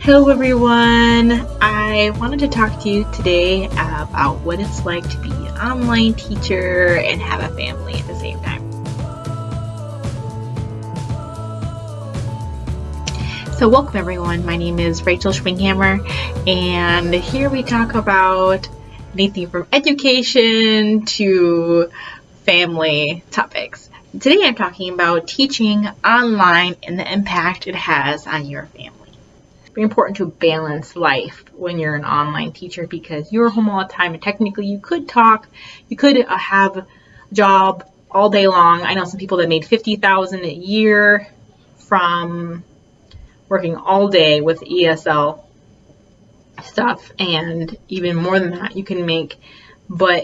Hello everyone! I wanted to talk to you today about what it's like to be an online teacher and have a family at the same time. So welcome everyone, my name is Rachel Schwinghammer and here we talk about anything from education to family topics. Today I'm talking about teaching online and the impact it has on your family. Very important to balance life when you're an online teacher because you're home all the time and technically you could talk, you could have a job all day long. I know some people that made $50,000 a year from working all day with ESL stuff, and even more than that you can make, but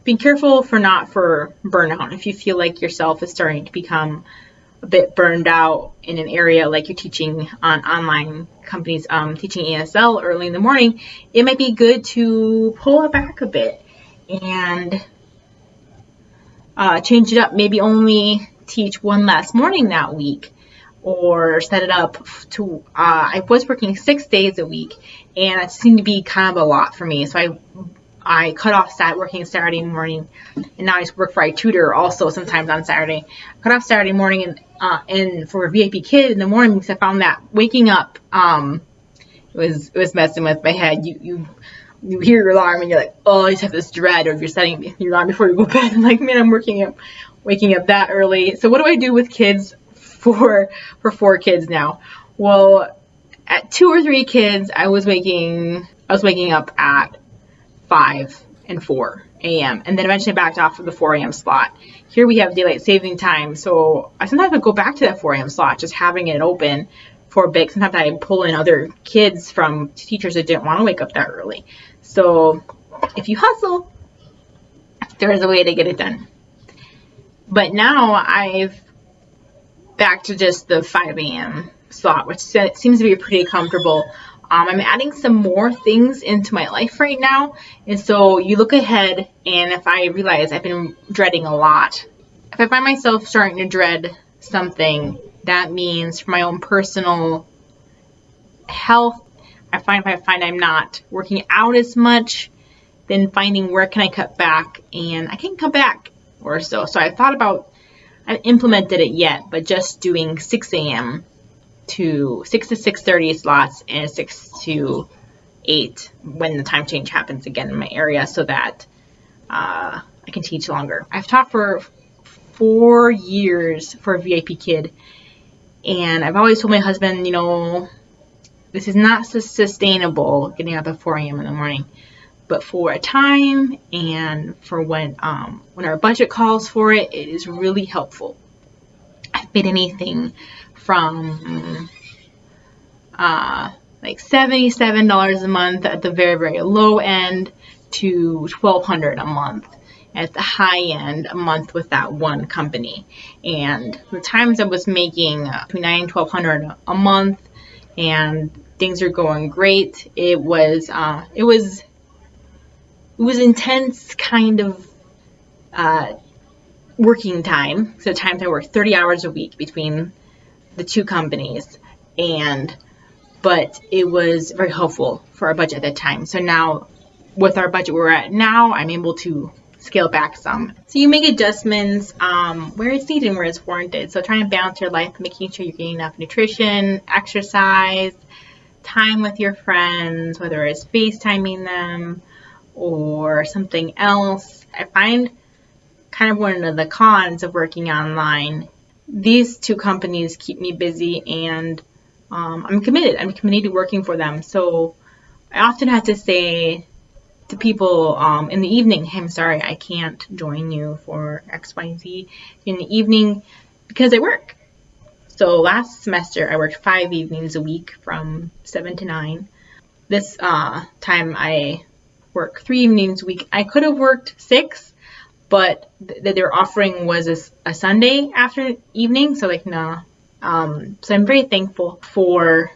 be careful for burnout. If you feel like yourself is starting to become a bit burned out in an area like you're teaching on online companies, teaching ESL early in the morning, it might be good to pull it back a bit and change it up. Maybe only teach one last morning that week, or set it up to, I was working 6 days a week and it seemed to be kind of a lot for me. So I cut off working Saturday morning, and now I just work for iTutor also sometimes on Saturday. Cut off Saturday morning and for VIPKID in the morning because I found that waking up it was messing with my head. You hear your alarm and you're like, oh, I just have this dread, or if you're setting your alarm before you go to bed, I'm like, man, I'm waking up that early. So what do I do with kids for 4 kids now? Well, at 2 or 3 kids, I was waking up at 5 and 4 a.m. and then eventually backed off of the 4 a.m. slot. Here we have daylight saving time, so I sometimes would go back to that 4 a.m. slot, just having it open for a bit. Sometimes I pull in other kids from teachers that didn't want to wake up that early. So if you hustle, there is a way to get it done. But now I've back to just the 5 a.m. slot, which seems to be pretty comfortable. I'm adding some more things into my life right now, and so you look ahead, and if I realize I've been dreading a lot, if I find myself starting to dread something, that means for my own personal health, if I find I'm not working out as much, then finding where can I cut back, and I can cut back or so. So I haven't implemented it yet, but just doing 6 a.m. to 6 to 6:30 slots and 6 to 8 when the time change happens again in my area, so that I can teach longer. I've taught for 4 years for VIPKID, and I've always told my husband, this is not sustainable getting up at 4 a.m. in the morning, but for a time and for when our budget calls for it, it is really helpful. I've made anything from like $77 a month at the very, very low end to $1,200 a month at the high end a month with that one company. And the times I was making between $900 and $1,200 a month and things are going great, it was intense kind of working time. So times I worked 30 hours a week between the 2 companies, but it was very helpful for our budget at that time. So now with our budget we're at now, I'm able to scale back some. So you make adjustments where it's needed and where it's warranted. So trying to balance your life, making sure you're getting enough nutrition, exercise, time with your friends, whether it's FaceTiming them or something else. I find kind of one of the cons of working online, these 2 companies keep me busy, and I'm committed to working for them. So I often have to say to people in the evening, hey, I'm sorry, I can't join you for XYZ in the evening because I work. So last semester I worked 5 evenings a week from 7 to 9. This time I work 3 evenings a week. I could have worked 6, but that they're offering was a Sunday after evening, so no. So I'm very thankful for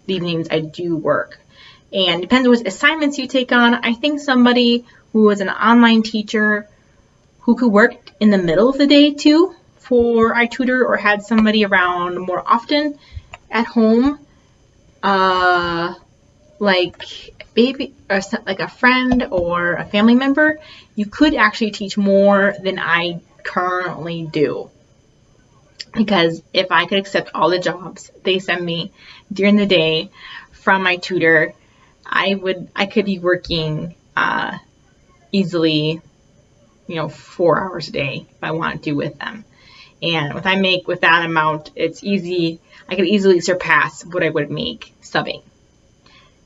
the evenings I do work. And depends on what assignments you take on. I think somebody who was an online teacher who could work in the middle of the day too for iTutor, or had somebody around more often at home, like baby or like a friend or a family member, you could actually teach more than I currently do. Because if I could accept all the jobs they send me during the day from my tutor, I could be working easily, 4 hours a day if I want to with them. And if I make with that amount, it's easy. I could easily surpass what I would make subbing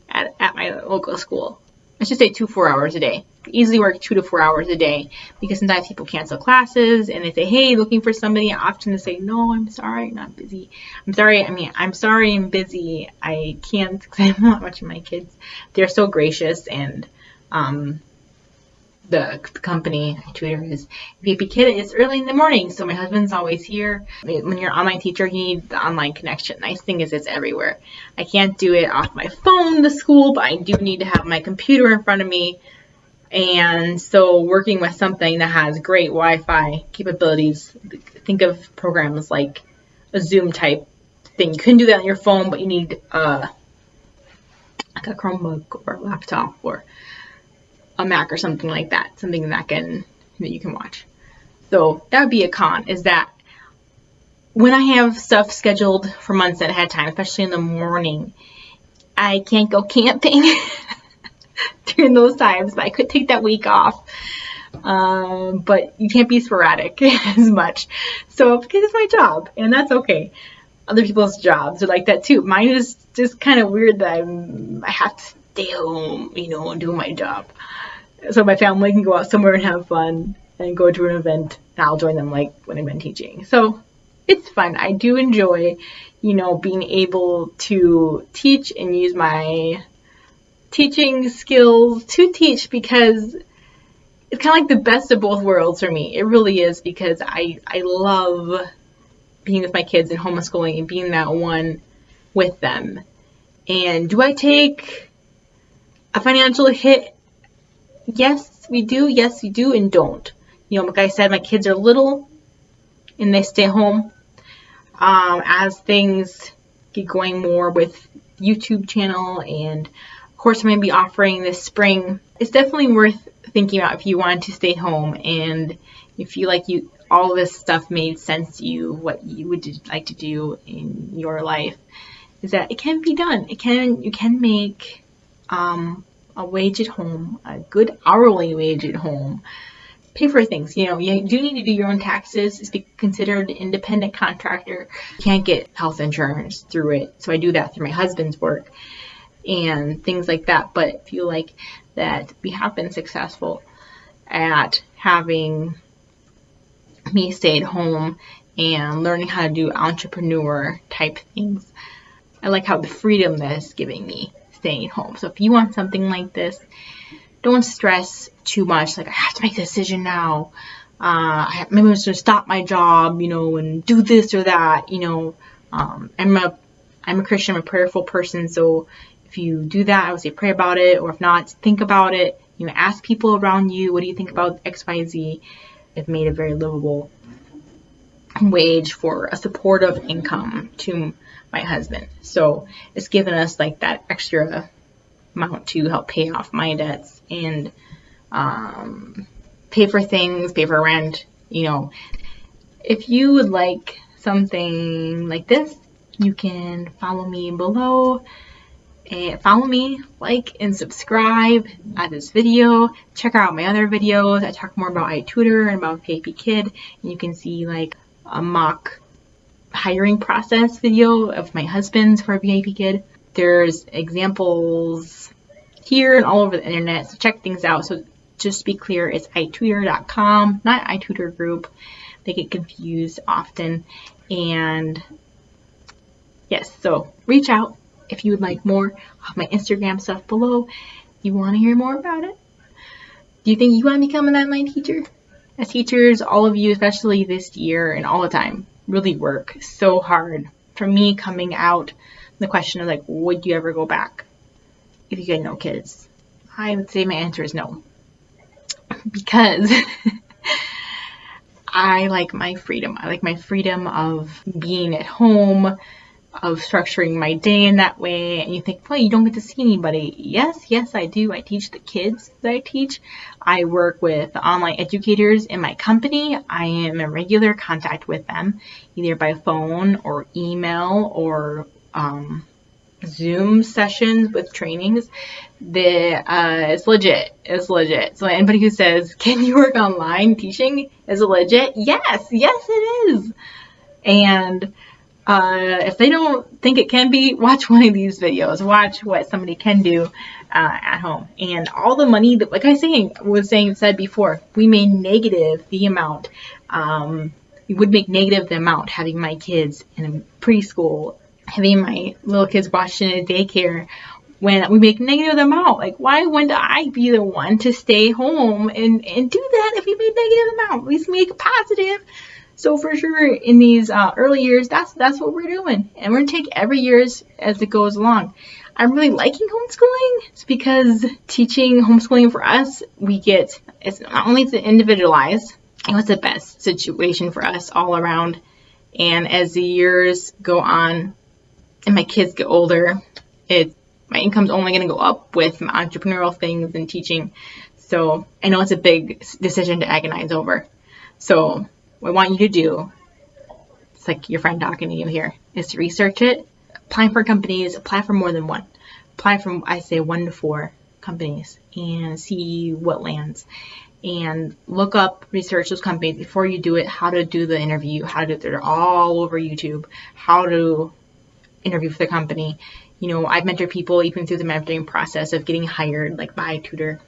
at my local school. I should say 2 4 hours a day. Easily work 2 to 4 hours a day, because sometimes people cancel classes and they say, hey, looking for somebody. I often say, no, I'm sorry, I'm not busy. I'm sorry, I'm busy. I can't, because I'm not watching my kids. They're so gracious, and the company I tutor is VIPKID. It's early in the morning, so my husband's always here. When you're an online teacher, you need the online connection. Nice thing is it's everywhere. I can't do it off my phone, the school, but I do need to have my computer in front of me. And so working with something that has great Wi-Fi capabilities, think of programs like a Zoom type thing. You couldn't do that on your phone, but you need like a Chromebook or a laptop or a Mac or something like that, something that you can watch. So that would be a con, is that when I have stuff scheduled for months ahead of time, especially in the morning, I can't go camping during those times, but I could take that week off. But you can't be sporadic as much. So, because it's my job, and that's okay. Other people's jobs are like that too. Mine is just kind of weird that I have to stay home, and do my job. So my family can go out somewhere and have fun and go to an event, and I'll join them like when I'm teaching. So it's fun. I do enjoy, being able to teach and use my teaching skills to teach, because it's kind of like the best of both worlds for me. It really is, because I love being with my kids and homeschooling and being that one with them. And do I take a financial hit? Yes, we do. Yes, we do, and don't. Like I said, my kids are little and they stay home. As things get going more with YouTube channel, and of course I'm going to be offering this spring, it's definitely worth thinking about if you want to stay home and you feel like all this stuff made sense to you, what you would like to do in your life, is that it can be done. You can make a wage at home, a good hourly wage at home, pay for things. You do need to do your own taxes, be considered an independent contractor. You can't get health insurance through it, so I do that through my husband's work and things like that. But I feel like that we have been successful at having me stay at home and learning how to do entrepreneur type things. I like how the freedom that is giving me staying at home. So if you want something like this, don't stress too much. Like, I have to make a decision now. Maybe I'm just going to stop my job, and do this or that. I'm a Christian, I'm a prayerful person. So if you do that, I would say pray about it. Or if not, think about it. Ask people around you, what do you think about XYZ? I've made a very livable wage for a supportive income to my husband. So it's given us like that extra amount to help pay off my debts and pay for things, pay for rent. If you would like something like this, you can follow me below. And follow me, like, and subscribe at this video. Check out my other videos. I talk more about iTutor and about VIPKID. And you can see like a mock hiring process video of my husband's for VIPKID. There's examples here and all over the internet, so check things out. So just to be clear, it's iTutor.com, not iTutor group. They get confused often. And yes, so reach out if you would like more of my Instagram stuff below. You want to hear more about it? Do you think you want to become an online teacher? As teachers, all of you, especially this year and all the time, really work so hard. For me, coming out, the question is like, would you ever go back if you had no kids? I would say my answer is no. Because I like my freedom. I like my freedom of being at home, structuring my day in that way, and you think, well, you don't get to see anybody. Yes, I do. I teach the kids that I teach. I work with online educators in my company. I am in regular contact with them, either by phone or email or Zoom sessions with trainings. It's legit. It's legit. So anybody who says, can you work online teaching? Is it legit? Yes, it is. And if they don't think it can be, watch one of these videos. Watch what somebody can do at home. And all the money that, like I said before, we made negative the amount. We would make negative the amount having my kids in a preschool, having my little kids watched in a daycare. When we make negative the amount, like, why wouldn't I be the one to stay home and do that if we made negative amount? At least make it positive. So for sure, in these early years, that's what we're doing. And we're going to take every year as it goes along. I'm really liking homeschooling. It's because teaching homeschooling for us, it's not only to individualize, it was the best situation for us all around. And as the years go on and my kids get older, my income's only going to go up with my entrepreneurial things and teaching. So I know it's a big decision to agonize over. So what I want you to do, it's like your friend talking to you here, is to research it. Apply for companies, apply for more than one. Apply from, I say, 1 to 4 companies and see what lands. And look up, research those companies before you do it, how to do the interview, how to do it. They're all over YouTube, how to interview for the company. You know, I've mentored people even through the mentoring process of getting hired, like by iTutor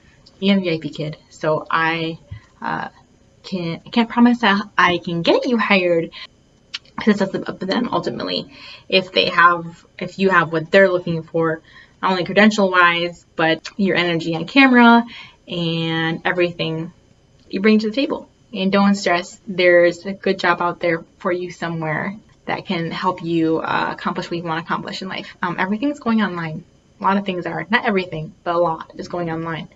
and VIPKID. So I can't promise that I can get you hired, because it's up to them ultimately. If you have what they're looking for, not only credential wise, but your energy on camera and everything you bring to the table. And don't stress, there's a good job out there for you somewhere that can help you accomplish what you want to accomplish in life. Everything's going online. A lot of things are. Not everything, but a lot is going online.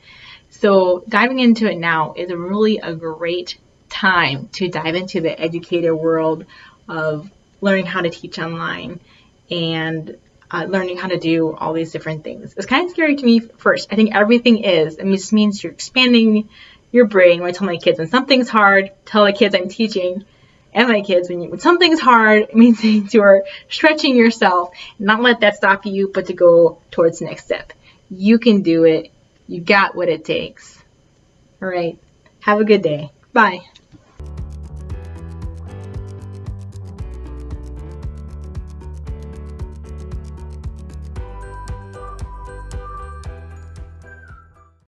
So diving into it now is really a great time to dive into the educator world of learning how to teach online and learning how to do all these different things. It's kind of scary to me first. I think everything is. I mean, this means you're expanding your brain. When I tell my kids, when something's hard, tell the kids I'm teaching and my kids, when something's hard, it means you're stretching yourself, and not let that stop you, but to go towards the next step. You can do it. You got what it takes. All right. Have a good day. Bye.